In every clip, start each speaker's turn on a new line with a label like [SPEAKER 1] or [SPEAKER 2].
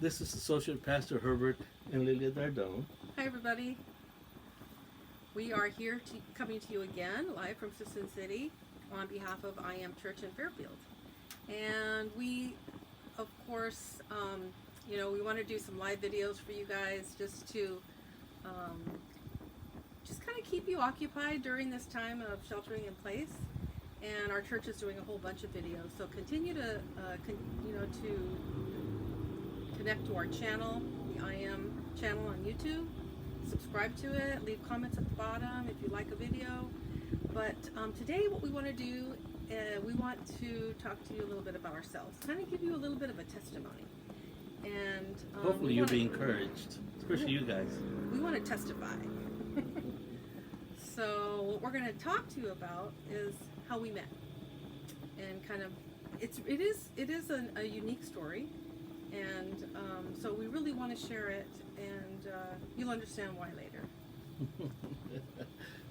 [SPEAKER 1] This is Associate Pastor Herbert and Lilia Dardon.
[SPEAKER 2] Hi everybody. We are here coming to you again live from Sisson City on behalf of I Am Church in Fairfield. And we, of course, we want to do some live videos for you guys just to just kind of keep you occupied during this time of sheltering in place. And our church is doing a whole bunch of videos, so continue to to connect to our channel, the I Am channel on YouTube. Subscribe to it, leave comments at the bottom if you like a video. But today what we want to do, we want to talk to you a little bit about ourselves, kind of give you a little bit of a testimony. And
[SPEAKER 1] hopefully you'll be encouraged, especially you guys.
[SPEAKER 2] We want to testify. So what we're going to talk to you about is how we met, and kind of it is a unique story, and so we really want to share it, and you'll understand why later.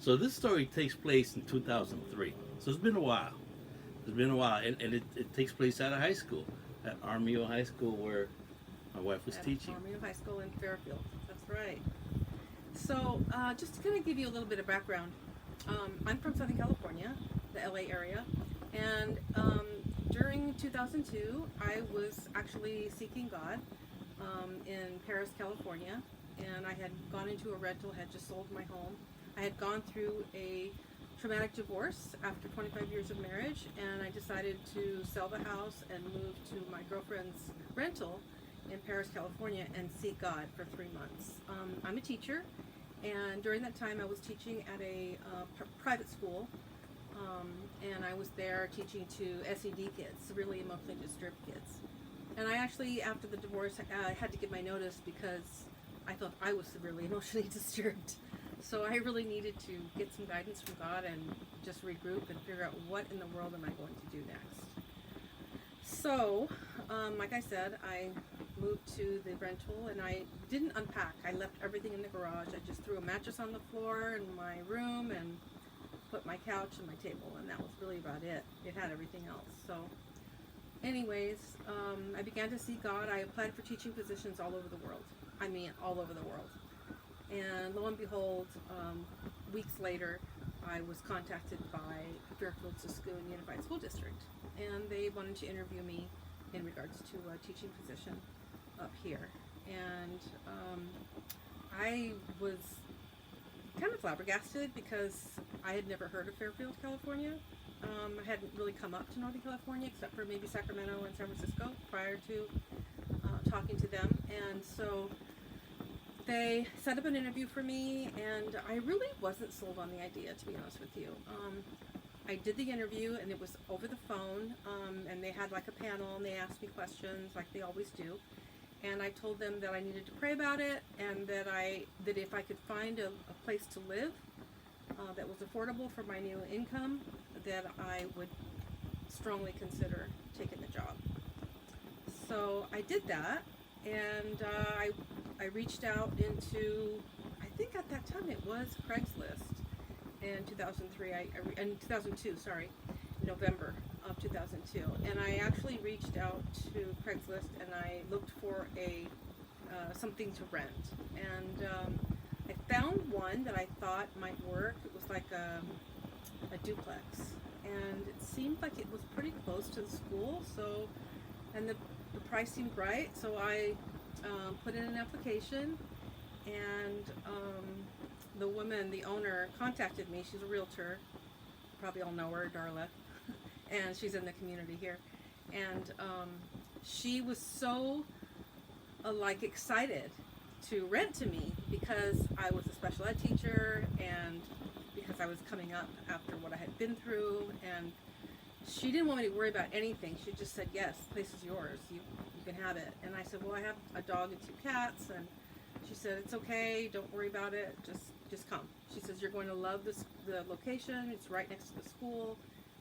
[SPEAKER 1] So this story takes place in 2003, so it's been a while. And it takes place at a high school, at Armio High School, where my wife was teaching.
[SPEAKER 2] Armio High School in Fairfield, that's right. So just to kind of give you a little bit of background, I'm from Southern California, the LA area, and during 2002 I was actually seeking God in Paris, California, and I had gone into a rental, had just sold my home. I had gone through a traumatic divorce after 25 years of marriage, and I decided to sell the house and move to my girlfriend's rental in Paris, California, and seek God for 3 months. I'm a teacher, and during that time I was teaching at a private school, and I was there teaching to SED kids, really emotionally disturbed kids. And I actually, after the divorce, had to give my notice because I thought I was severely emotionally disturbed. So I really needed to get some guidance from God and just regroup and figure out what in the world am I going to do next. So, like I said, I moved to the rental, and I didn't unpack. I left everything in the garage. I just threw a mattress on the floor in my room and put my couch and my table, and that was really about it. It had everything else. So anyways, I began to see God. I applied for teaching positions all over the world. I mean, all over the world. And lo and behold, weeks later, I was contacted by Fairfield Siscoon Unified School District, and they wanted to interview me in regards to a teaching position up here. And I was kind of flabbergasted because I had never heard of Fairfield, California. I hadn't really come up to Northern California except for maybe Sacramento and San Francisco prior to talking to them. And so they set up an interview for me, and I really wasn't sold on the idea, to be honest with you. I did the interview, and it was over the phone, and they had like a panel, and they asked me questions like they always do. And I told them that I needed to pray about it, and that if I could find a place to live that was affordable for my new income, that I would strongly consider taking the job. So I did that, and I reached out into, I think at that time it was Craigslist in 2002, November of 2002. And I actually reached out to Craigslist, and I looked for something to rent. And I found one that I thought might work. It was like a duplex, and it seemed like it was pretty close to the school, and the price seemed right, so I put in an application, and the owner contacted me. She's a realtor, you probably all know her, Darla, and she's in the community here, and she was so excited to rent to me because I was a special ed teacher, and because I was coming up after what I had been through, and she didn't want me to worry about anything. She just said, yes, the place is yours, you can have it. And I said, well, I have a dog and 2 cats, and she said, it's okay, don't worry about it, just come. She says, you're going to love the location, it's right next to the school.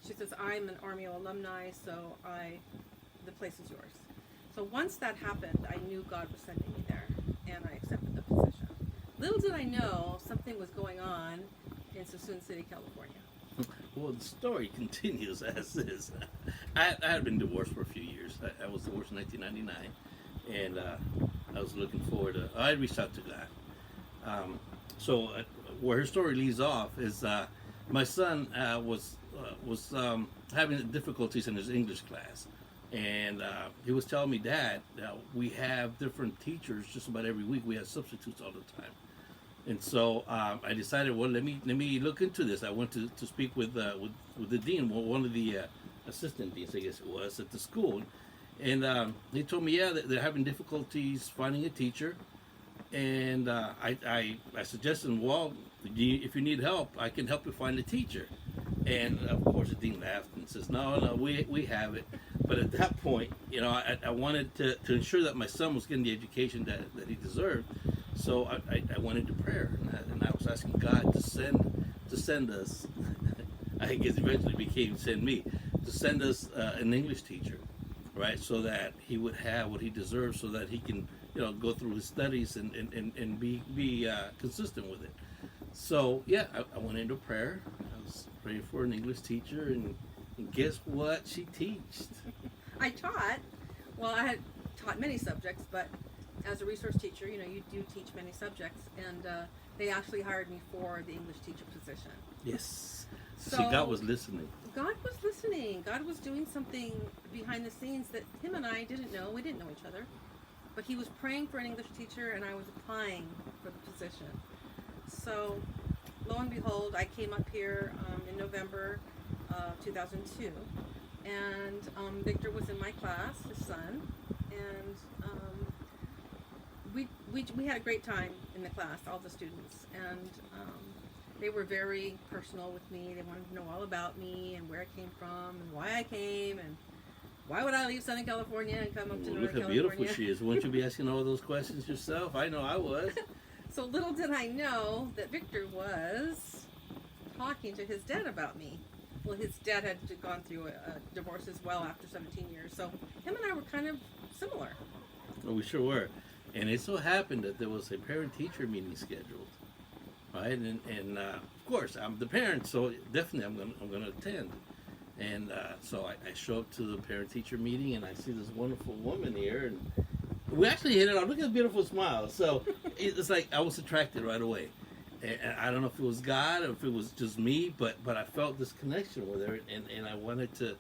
[SPEAKER 2] She says, I'm an Armio alumni, so the place is yours. So once that happened, I knew God was sending me there, and I accepted the position. Little did I know something was going on in Sisson City, California.
[SPEAKER 1] Well, the story continues as is. I had been divorced for a few years. I was divorced in 1999, and I was looking forward to. I reached out to God. So where her story leads off is my son was having difficulties in his English class, and he was telling me, Dad, we have different teachers just about every week. We have substitutes all the time. And so I decided, well, let me look into this. I went to speak with the dean, one of the assistant deans, I guess it was, at the school, and he told me, yeah, that they're having difficulties finding a teacher, and I suggested, well, if you need help, I can help you find a teacher. And of course, the dean laughed and says, no, we have it. But at that point, I wanted to ensure that my son was getting the education that he deserved. So I went into prayer, and I was asking God to send us. I guess eventually became send me to send us an English teacher, right? So that he would have what he deserves, so that he can go through his studies and be consistent with it. So yeah, I went into prayer. I was praying for an English teacher, and guess what? She teached.
[SPEAKER 2] I taught. Well, I had taught many subjects, but as a resource teacher, you do teach many subjects, and they actually hired me for the English teacher position.
[SPEAKER 1] Yes.
[SPEAKER 2] So
[SPEAKER 1] See, God was listening.
[SPEAKER 2] God was listening. God was doing something behind the scenes that him and I didn't know. We didn't know each other. But he was praying for an English teacher, and I was applying for the position. So, lo and behold, I came up here in November of 2002, and Victor was in my class, his son, and we had a great time in the class, all the students, and they were very personal with me. They wanted to know all about me and where I came from and why I came and why would I leave Southern California and come up to Northern
[SPEAKER 1] Look how
[SPEAKER 2] California.
[SPEAKER 1] beautiful she is. Wouldn't you be asking all those questions yourself? I know I was.
[SPEAKER 2] So little did I know that Victor was talking to his dad about me. Well, his dad had gone through a divorce as well after 17 years. So him and I were kind of similar.
[SPEAKER 1] Well, we sure were. And it so happened that there was a parent-teacher meeting scheduled, right? And of course, I'm the parent, so definitely I'm gonna attend. And so I show up to the parent-teacher meeting, and I see this wonderful woman here, and we actually hit it off. Look at the beautiful smile. So it's like I was attracted right away. And I don't know if it was God or if it was just me, but I felt this connection with her, and I wanted to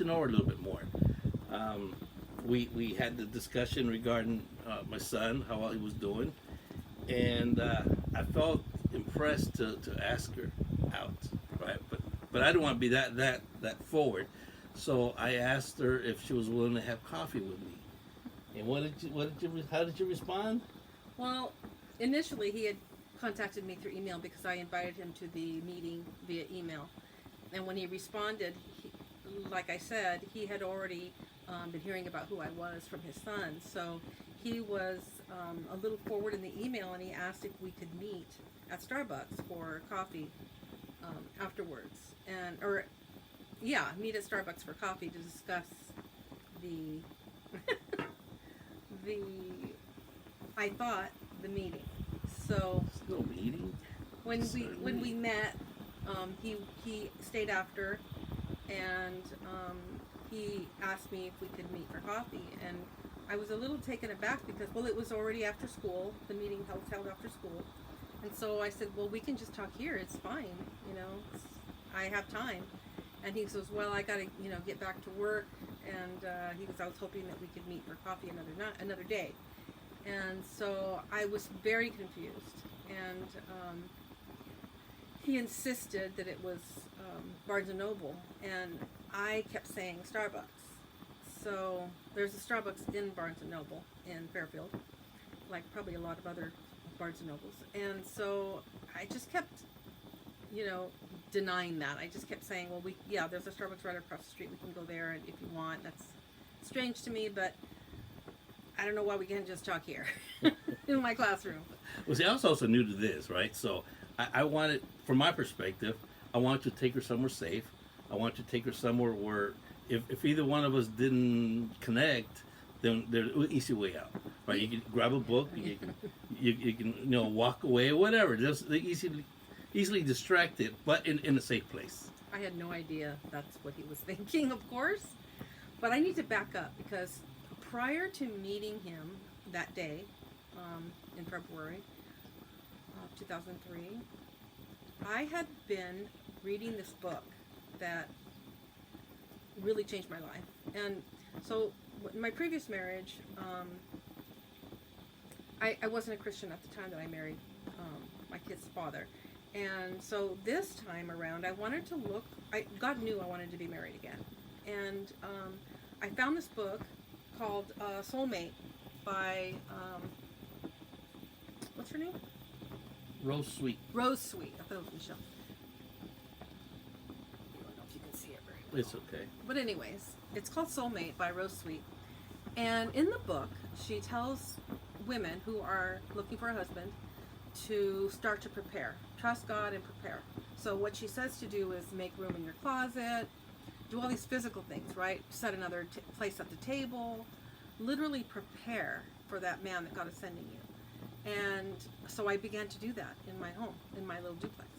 [SPEAKER 1] know her a little bit more. We had the discussion regarding my son, how well he was doing, and I felt impressed to ask her out, right? But I didn't want to be that forward, so I asked her if she was willing to have coffee with me. And how did you respond?
[SPEAKER 2] Well, initially he had contacted me through email because I invited him to the meeting via email. And when he responded, like I said, he had already been hearing about who I was from his son. So he was a little forward in the email, and he asked if we could meet at Starbucks for coffee afterwards. Meet at Starbucks for coffee to discuss the the meeting. So
[SPEAKER 1] No meeting.
[SPEAKER 2] when
[SPEAKER 1] Certainly.
[SPEAKER 2] we met, he stayed after, and he asked me if we could meet for coffee, and I was a little taken aback because it was already after school. The meeting was held after school, and so I said, well, we can just talk here. It's fine, I have time. And he says, well, I got to get back to work, and I was hoping that we could meet for coffee another day. And so I was very confused, and he insisted that it was Barnes & Noble, and I kept saying Starbucks. So there's a Starbucks in Barnes & Noble in Fairfield, like probably a lot of other Barnes & Nobles. And so I just kept, denying that. I just kept saying, well, there's a Starbucks right across the street. We can go there if you want. That's strange to me, but I don't know why we can't just talk here in my classroom.
[SPEAKER 1] Well, see, I was also new to this, right? So I wanted, from my perspective, I wanted to take her somewhere safe. I wanted to take her somewhere where if either one of us didn't connect, then there's an easy way out, right? You can grab a book, you can walk away, or whatever. Just easily distracted, but in a safe place.
[SPEAKER 2] I had no idea that's what he was thinking, of course. But I need to back up because a prior to meeting him that day, in February of 2003, I had been reading this book that really changed my life. And so, in my previous marriage, I wasn't a Christian at the time that I married my kid's father. And so this time around, I wanted to look, God knew I wanted to be married again. And I found this book called Soulmate by, what's her name?
[SPEAKER 1] Rose Sweet.
[SPEAKER 2] Rose Sweet. I thought it was Michelle. I don't know if you can see it very well.
[SPEAKER 1] It's okay.
[SPEAKER 2] But anyways, it's called Soulmate by Rose Sweet. And in the book, she tells women who are looking for a husband to start to prepare. Trust God and prepare. So what she says to do is make room in your closet, do all these physical things, right? Set another place at the table. Literally prepare for that man that God is sending you. And so I began to do that in my home, in my little duplex.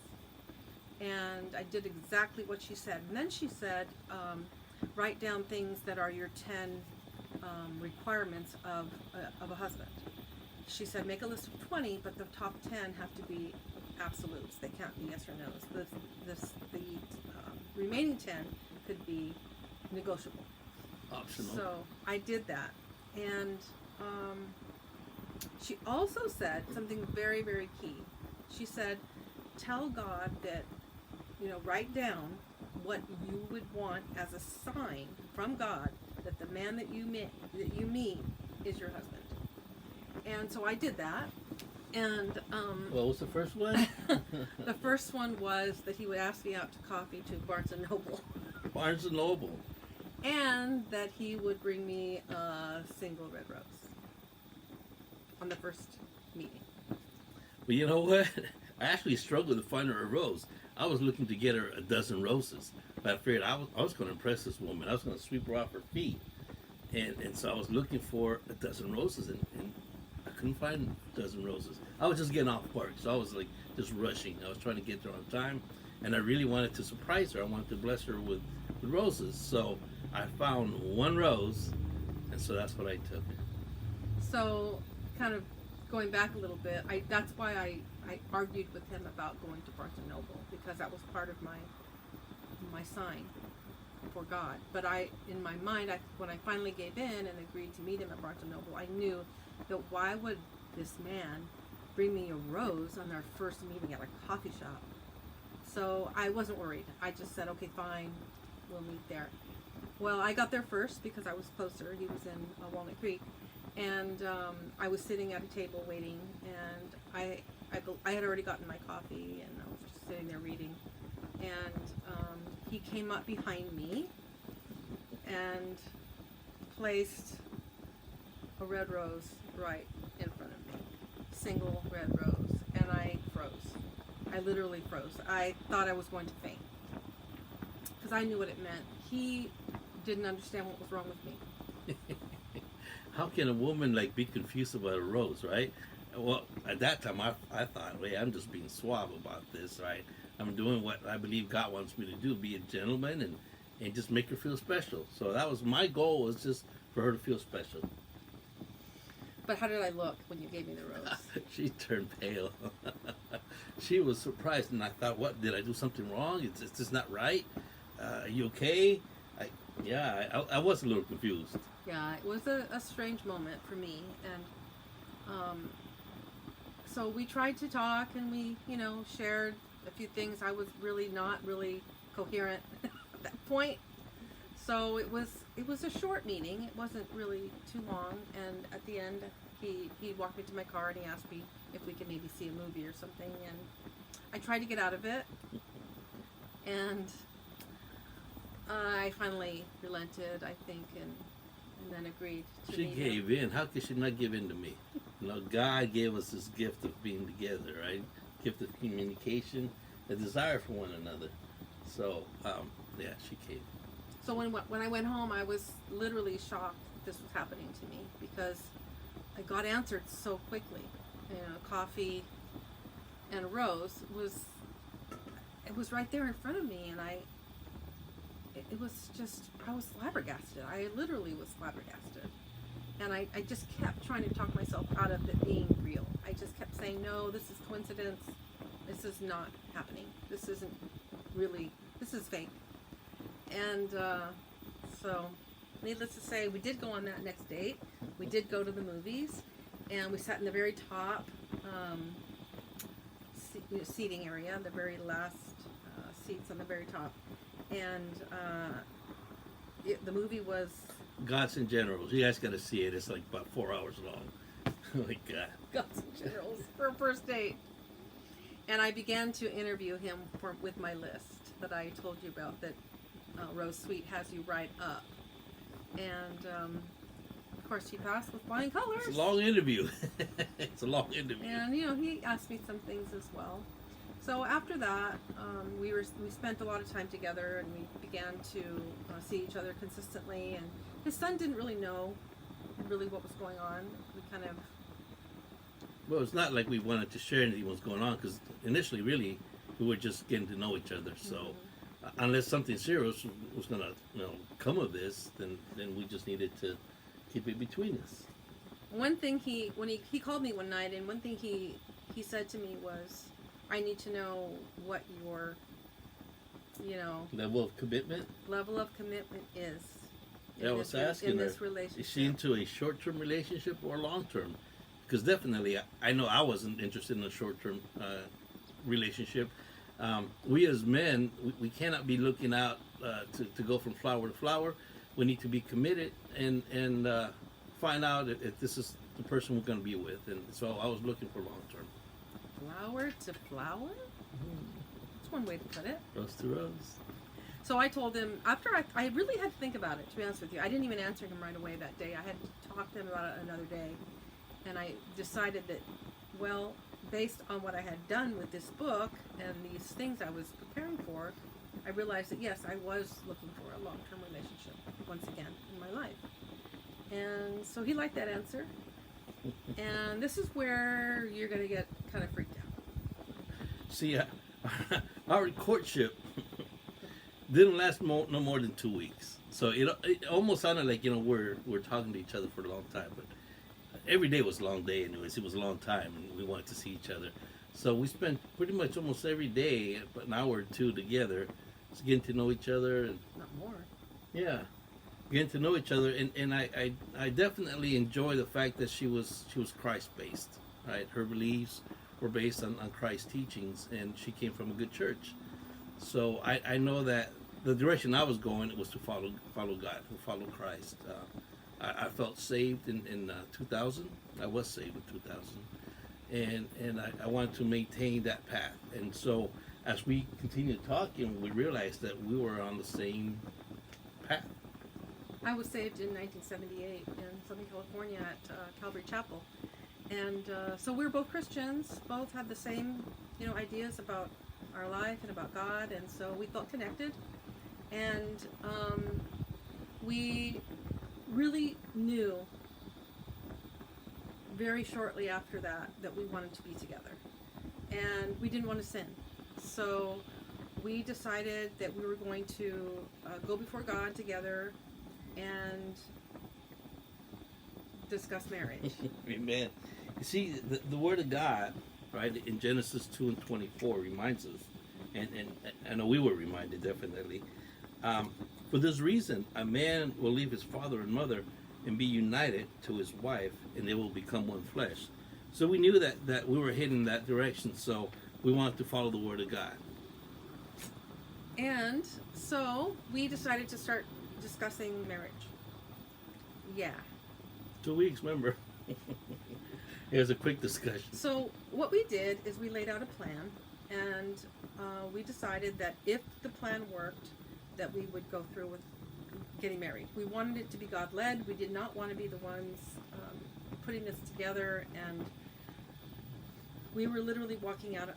[SPEAKER 2] And I did exactly what she said. And then she said, write down things that are your 10 requirements of a husband. She said, make a list of 20, but the top 10 have to be absolutes. They can't be yes or no's. The remaining 10 could be negotiable.
[SPEAKER 1] Optional.
[SPEAKER 2] So I did that. And she also said something very, very key. She said, tell God that, write down what you would want as a sign from God that the man that you meet is your husband. And so I did that. And
[SPEAKER 1] what was the first one?
[SPEAKER 2] the first one was that he would ask me out to coffee to Barnes and Noble.
[SPEAKER 1] Barnes and Noble.
[SPEAKER 2] And that he would bring me a single red rose on the first meeting.
[SPEAKER 1] Well, you know what? I actually struggled to find her a rose. I was looking to get her a dozen roses. But I figured I was going to impress this woman. I was going to sweep her off her feet. And so I was looking for a dozen roses, and I couldn't find a dozen roses. I was just getting off work, so I was like just rushing. I was trying to get there on time, and I really wanted to surprise her. I wanted to bless her with roses. So I found one rose, and so that's what I took.
[SPEAKER 2] So, kind of going back a little bit, that's why I argued with him about going to Barnes and Noble, because that was part of my sign for God. But in my mind, when I finally gave in and agreed to meet him at Barnes and Noble, I knew that why would this man bring me a rose on our first meeting at a coffee shop? So I wasn't worried. I just said, okay, fine, we'll meet there. Well, I got there first because I was closer. He was in Walnut Creek, and I was sitting at a table waiting, and I had already gotten my coffee, and I was just sitting there reading, and he came up behind me and placed a red rose right in front of me, single red rose, and I froze. I literally froze. I thought I was going to faint because I knew what it meant. He didn't understand what was wrong with me.
[SPEAKER 1] How can a woman be confused about a rose, right? Well, at that time I thought, wait, I'm just being suave about this, right? I'm doing what I believe God wants me to do, be a gentleman and just make her feel special. So that was my goal, was just for her to feel special.
[SPEAKER 2] But how did I look when you gave me the rose?
[SPEAKER 1] She turned pale. She was surprised, and I thought, what, did I do something wrong? Is this not right? Are you okay? I was a little confused.
[SPEAKER 2] Yeah, it was a strange moment for me, and so we tried to talk, and we, shared a few things. I was really not really coherent at that point, so it was a short meeting. It wasn't really too long, and at the end, he walked me to my car and he asked me if we could maybe see a movie or something, and I tried to get out of it, and I finally relented, I think, and then agreed to
[SPEAKER 1] She
[SPEAKER 2] meet
[SPEAKER 1] gave
[SPEAKER 2] him.
[SPEAKER 1] in. How could she not give in to me? God gave us this gift of being together, right? Gift of communication, a desire for one another. So, she came.
[SPEAKER 2] So when I went home, I was literally shocked that this was happening to me, because I got answered so quickly. Coffee and a rose was right there in front of me, and it was just, I was flabbergasted. I literally was flabbergasted. And I just kept trying to talk myself out of it being real. I just kept saying, no, this is coincidence. This is not happening. This isn't really, this is fake. And so, needless to say, we did go on that next date. We did go to the movies, and we sat in the very top seating area, the very last seats on the very top. And the movie was
[SPEAKER 1] Gods and Generals. You guys got to see it. It's like about 4 hours long. Oh my God.
[SPEAKER 2] Gods and Generals for a first date. And I began to interview him with my list that I told you about, that Rose Sweet has you write up. And of course, he passed with flying colors.
[SPEAKER 1] It's a long interview. It's a long interview.
[SPEAKER 2] And he asked me some things as well. So after that, we spent a lot of time together, and we began to see each other consistently. And his son didn't really know what was going on. We kind of.
[SPEAKER 1] Well, it's not like we wanted to share anything what was going on, because initially, really, we were just getting to know each other. So, unless something serious was going to, come of this, then we just needed to keep it between us.
[SPEAKER 2] One thing when he called me one night, and one thing he said to me was, I need to know what your,
[SPEAKER 1] level of commitment
[SPEAKER 2] is.
[SPEAKER 1] Yeah, I was asking
[SPEAKER 2] in
[SPEAKER 1] her,
[SPEAKER 2] this relationship.
[SPEAKER 1] is she into a short-term relationship or long-term? Because definitely, I know I wasn't interested in a short-term relationship. We as men, we cannot be looking out to go from flower to flower. We need to be committed and find out if this is the person we're going to be with. And so I was looking for long-term.
[SPEAKER 2] Flower to flower? That's one way to put it.
[SPEAKER 1] Rose to rose.
[SPEAKER 2] So I told him, after I really had to think about it, to be honest with you. I didn't even answer him right away that day. I had to talk to him about it another day. And I decided that, well, based on what I had done with this book and these things I was preparing for, I realized that, yes, I was looking for a long-term relationship once again in my life. And so he liked that answer. And this is where you're going to get kind of freaked out.
[SPEAKER 1] See, our courtship didn't last no more than 2 weeks. So it almost sounded like, we're talking to each other for a long time. But every day was a long day anyways. It was a long time, and we wanted to see each other. So we spent pretty much almost every day, an hour or two together, just getting to know each other. And
[SPEAKER 2] not more.
[SPEAKER 1] Yeah, getting to know each other. And I definitely enjoy the fact that she was Christ-based, right? Her beliefs were based on Christ's teachings, and she came from a good church. So I know that the direction I was going was to follow God, to follow Christ. I felt saved in 2000. I was saved in 2000, and I wanted to maintain that path. And so as we continued talking, we realized that we were on the same path.
[SPEAKER 2] I was saved in 1978 in Southern California at Calvary Chapel, and so we were both Christians. Both had the same, ideas about our life and about God, and so we felt connected. And we really knew very shortly after that we wanted to be together, and we didn't want to sin. So we decided that we were going to go before God together and discuss marriage.
[SPEAKER 1] Amen. You see, the Word of God, right, in Genesis 2:24 reminds us, and I know we were reminded definitely, for this reason, a man will leave his father and mother and be united to his wife, and they will become one flesh. So we knew that we were heading in that direction, so we wanted to follow the Word of God.
[SPEAKER 2] And so we decided to start discussing marriage. Yeah.
[SPEAKER 1] 2 weeks, remember? It was a quick discussion.
[SPEAKER 2] So what we did is we laid out a plan, and we decided that if the plan worked, that we would go through with getting married. We wanted it to be God-led. We did not want to be the ones putting this together, and we were literally walking out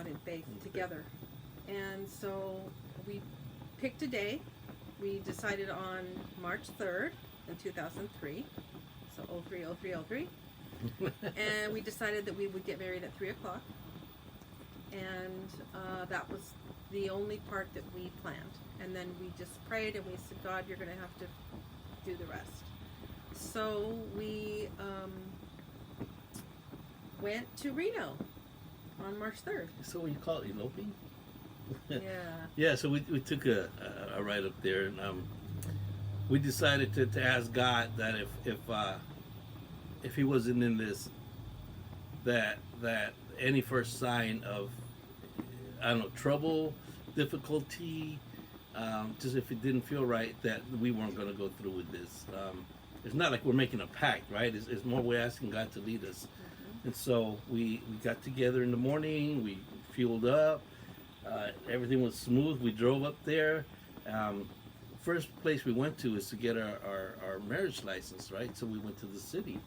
[SPEAKER 2] in faith together. And so we picked a day. We decided on March 3rd in 2003, so 03. And we decided that we would get married at 3 o'clock. And that was the only part that we planned. And then we just prayed and we said, God, you're going to have to do the rest. so we went to Reno on March 3rd.
[SPEAKER 1] So what you call it, eloping?
[SPEAKER 2] Yeah.
[SPEAKER 1] Yeah, so we took a ride up there, and we decided to ask God that if He wasn't in this, that any first sign of, I don't know, trouble, difficulty, just if it didn't feel right, that we weren't going to go through with this. It's not like we're making a pact, right? It's more we're asking God to lead us. And so we got together in the morning, we fueled up, everything was smooth. We drove up there. First place we went to is to get our marriage license, right? So we went to the city.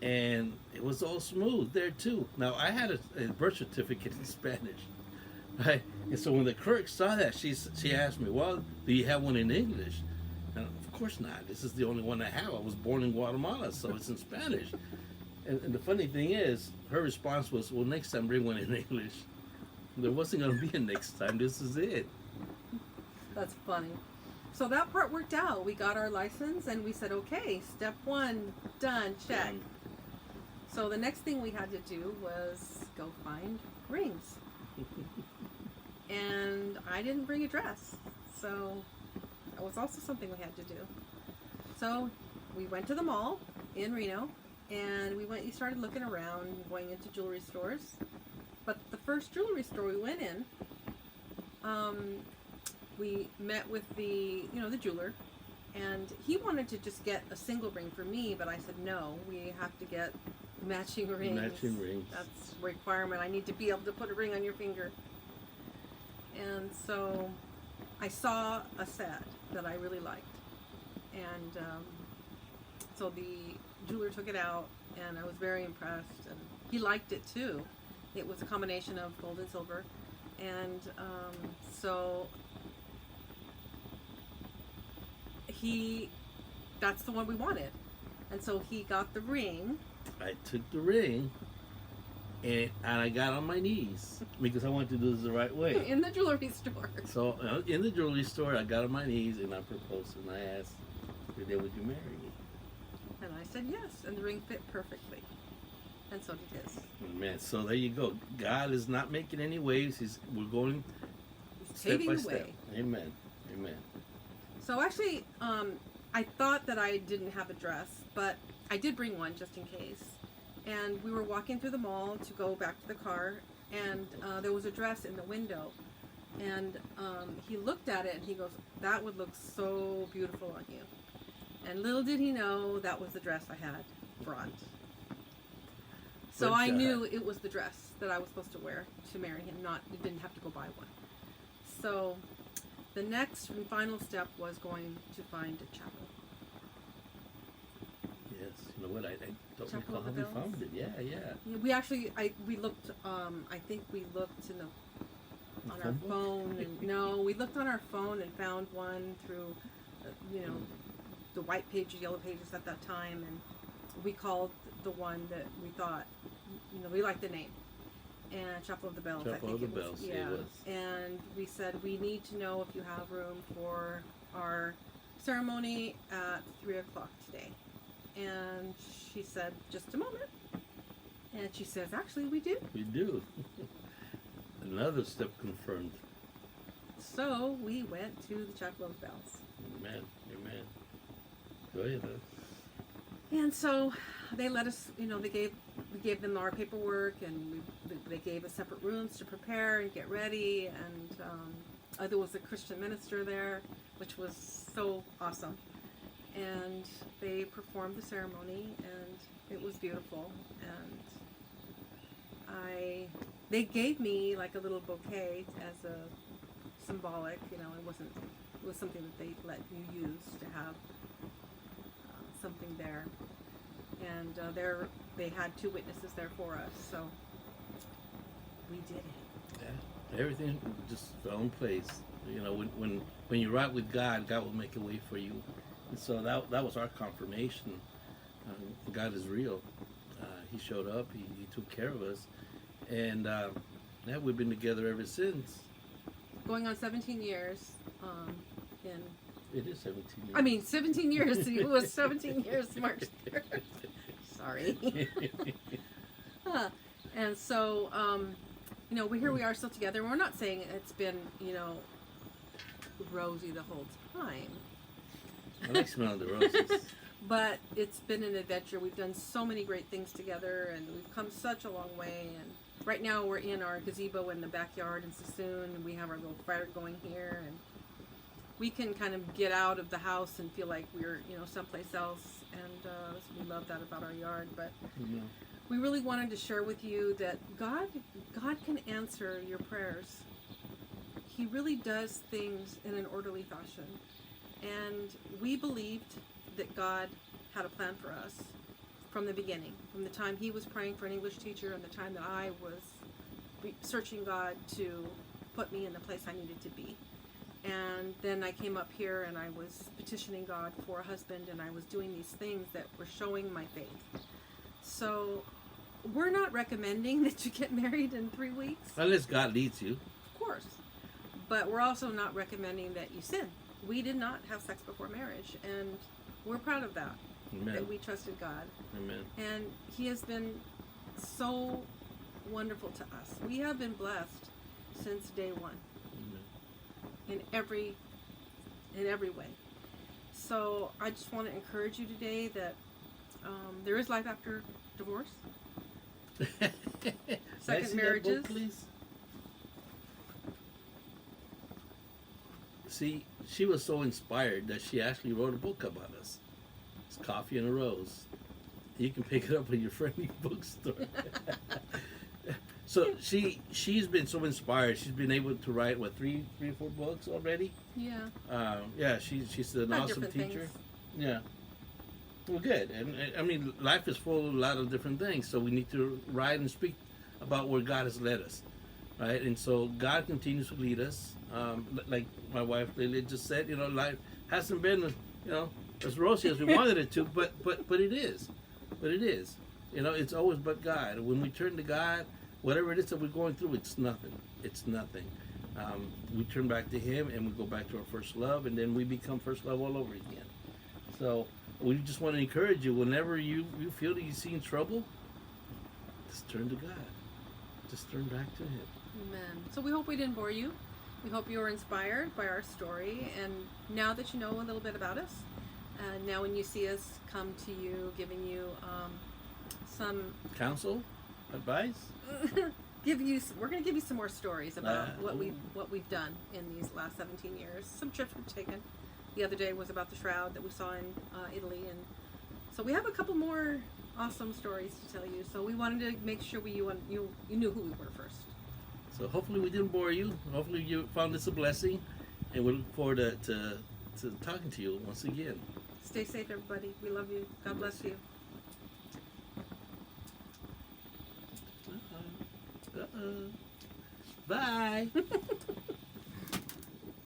[SPEAKER 1] And it was all smooth there too. Now I had a birth certificate in Spanish, right? And so when the clerk saw that, she asked me, "Well, do you have one in English?" And of course not. This is the only one I have. I was born in Guatemala, so it's in Spanish. And the funny thing is, her response was, "Well, next time bring one in English." There wasn't going to be a next time. This is it.
[SPEAKER 2] That's funny. So that part worked out. We got our license and we said, okay, step 1 done, check.
[SPEAKER 1] Done.
[SPEAKER 2] So the next thing we had to do was go find rings. And I didn't bring a dress. So that was also something we had to do. So we went to the mall in Reno and we started looking around, going into jewelry stores. But the first jewelry store we went in, we met with the jeweler, and he wanted to just get a single ring for me, but I said no, we have to get matching rings.
[SPEAKER 1] Matching rings.
[SPEAKER 2] That's a requirement. I need to be able to put a ring on your finger. And so I saw a set that I really liked, and so the jeweler took it out, and I was very impressed, and he liked it too. It was a combination of gold and silver, and so that's the one we wanted. And so he got the ring.
[SPEAKER 1] I took the ring, and I got on my knees because I wanted to do this the right way.
[SPEAKER 2] In the jewelry store.
[SPEAKER 1] So in the jewelry store, I got on my knees and I proposed, and I asked, "Today, would you marry me?"
[SPEAKER 2] And I said yes, and the ring fit perfectly. And so did his.
[SPEAKER 1] Man, so there you go. God is not making any waves. We're going step
[SPEAKER 2] Paving
[SPEAKER 1] by
[SPEAKER 2] the
[SPEAKER 1] step.
[SPEAKER 2] way.
[SPEAKER 1] Amen. Amen.
[SPEAKER 2] So actually, I thought that I didn't have a dress, but I did bring one just in case. And we were walking through the mall to go back to the car, and there was a dress in the window. And he looked at it and he goes, "That would look so beautiful on you." And little did he know that was the dress I had brought. So
[SPEAKER 1] But,
[SPEAKER 2] I knew it was the dress that I was supposed to wear to marry him. Didn't have to go buy one. So the next and final step was going to find a chapel.
[SPEAKER 1] Yes. You know what? I don't
[SPEAKER 2] Chapel
[SPEAKER 1] recall
[SPEAKER 2] of
[SPEAKER 1] how
[SPEAKER 2] the
[SPEAKER 1] we found it. Yeah.
[SPEAKER 2] Yeah, we actually, we looked. I think we looked on our phone. And, no, we looked on our phone and found one through, the white pages, yellow pages at that time, and we called the one that we thought, we liked the name. And Chapel of the Bells. I
[SPEAKER 1] Chapel
[SPEAKER 2] think
[SPEAKER 1] of the
[SPEAKER 2] it was,
[SPEAKER 1] Bells,
[SPEAKER 2] yeah.
[SPEAKER 1] it was.
[SPEAKER 2] And we said, we need to know if you have room for our ceremony at 3:00 today. And she said, "Just a moment." And she says, "Actually, we do."
[SPEAKER 1] We do. Another step confirmed.
[SPEAKER 2] So we went to the Chapel of the Bells.
[SPEAKER 1] Amen. Amen. Go ahead.
[SPEAKER 2] And so they let us, we gave them our paperwork, and they gave us separate rooms to prepare and get ready. And there was a Christian minister there, which was so awesome. And they performed the ceremony, and it was beautiful. And they gave me like a little bouquet as a symbolic, it was something that they let you use to have something there. And they had 2 witnesses there for us, so we did it.
[SPEAKER 1] Yeah. Everything just fell in place. When you're right with God, God will make a way for you. And so that was our confirmation. God is real. He showed up. He took care of us. And we've been together ever since.
[SPEAKER 2] Going on 17 years in
[SPEAKER 1] It is 17 years.
[SPEAKER 2] I mean, 17 years. It was 17 years March 3rd. Sorry. And so, you know, here we are still together. We're not saying it's been, you know, rosy the whole time.
[SPEAKER 1] I like smelling the roses.
[SPEAKER 2] But it's been an adventure. We've done so many great things together, and we've come such a long way. And right now we're in our gazebo in the backyard in Sassoon, and we have our little fire going here, and we can kind of get out of the house and feel like we're, you know, someplace else. And so we love that about our yard. But we really wanted to share with you that God can answer your prayers. He really does things in an orderly fashion. And we believed that God had a plan for us from the beginning, from the time he was praying for an English teacher and the time that I was searching God to put me in the place I needed to be. And then I came up here and I was petitioning God for a husband, and I was doing these things that were showing my faith. So we're not recommending that you get married in 3 weeks.
[SPEAKER 1] Unless God leads you.
[SPEAKER 2] Of course. But we're also not recommending that you sin. We did not have sex before marriage, and we're proud of that.
[SPEAKER 1] Amen.
[SPEAKER 2] That we trusted God.
[SPEAKER 1] Amen.
[SPEAKER 2] And he has been so wonderful to us. We have been blessed since day one.
[SPEAKER 1] Amen.
[SPEAKER 2] In every way. So I just want to encourage you today that there is life after divorce. Second marriages.
[SPEAKER 1] Book, please? See, she was so inspired that she actually wrote a book about us. It's Coffee and a Rose. You can pick it up in your friendly bookstore. So she's been so inspired. She's been able to write three or four books already.
[SPEAKER 2] Yeah.
[SPEAKER 1] Yeah. She's an
[SPEAKER 2] Not
[SPEAKER 1] awesome
[SPEAKER 2] different
[SPEAKER 1] teacher.
[SPEAKER 2] things.
[SPEAKER 1] Yeah. Well, good. And I mean, life is full of a lot of different things. So we need to write and speak about where God has led us, right? And so God continues to lead us. Like my wife Lilia just said, you know, life hasn't been, you know, as rosy as we wanted it to, but it is. But it is. You know, it's always but God. When we turn to God, whatever it is that we're going through, it's nothing. It's nothing. We turn back to him and we go back to our first love, and then we become first love all over again. So we just want to encourage you, whenever you feel that you see in trouble, just turn to God. Just turn back to him.
[SPEAKER 2] Amen. So we hope we didn't bore you. We hope you were inspired by our story. And now that you know a little bit about us, now when you see us come to you, giving you some
[SPEAKER 1] Counsel? Advice?
[SPEAKER 2] we're going to give you some more stories about what we've done in these last 17 years. Some trips we've taken. The other day was about the shroud that we saw in Italy, and so we have a couple more awesome stories to tell you. So we wanted to make sure you knew who we were first.
[SPEAKER 1] So hopefully we didn't bore you. Hopefully you found this a blessing, and we look forward to talking to you once again.
[SPEAKER 2] Stay safe, everybody. We love you. God bless you.
[SPEAKER 1] Bye.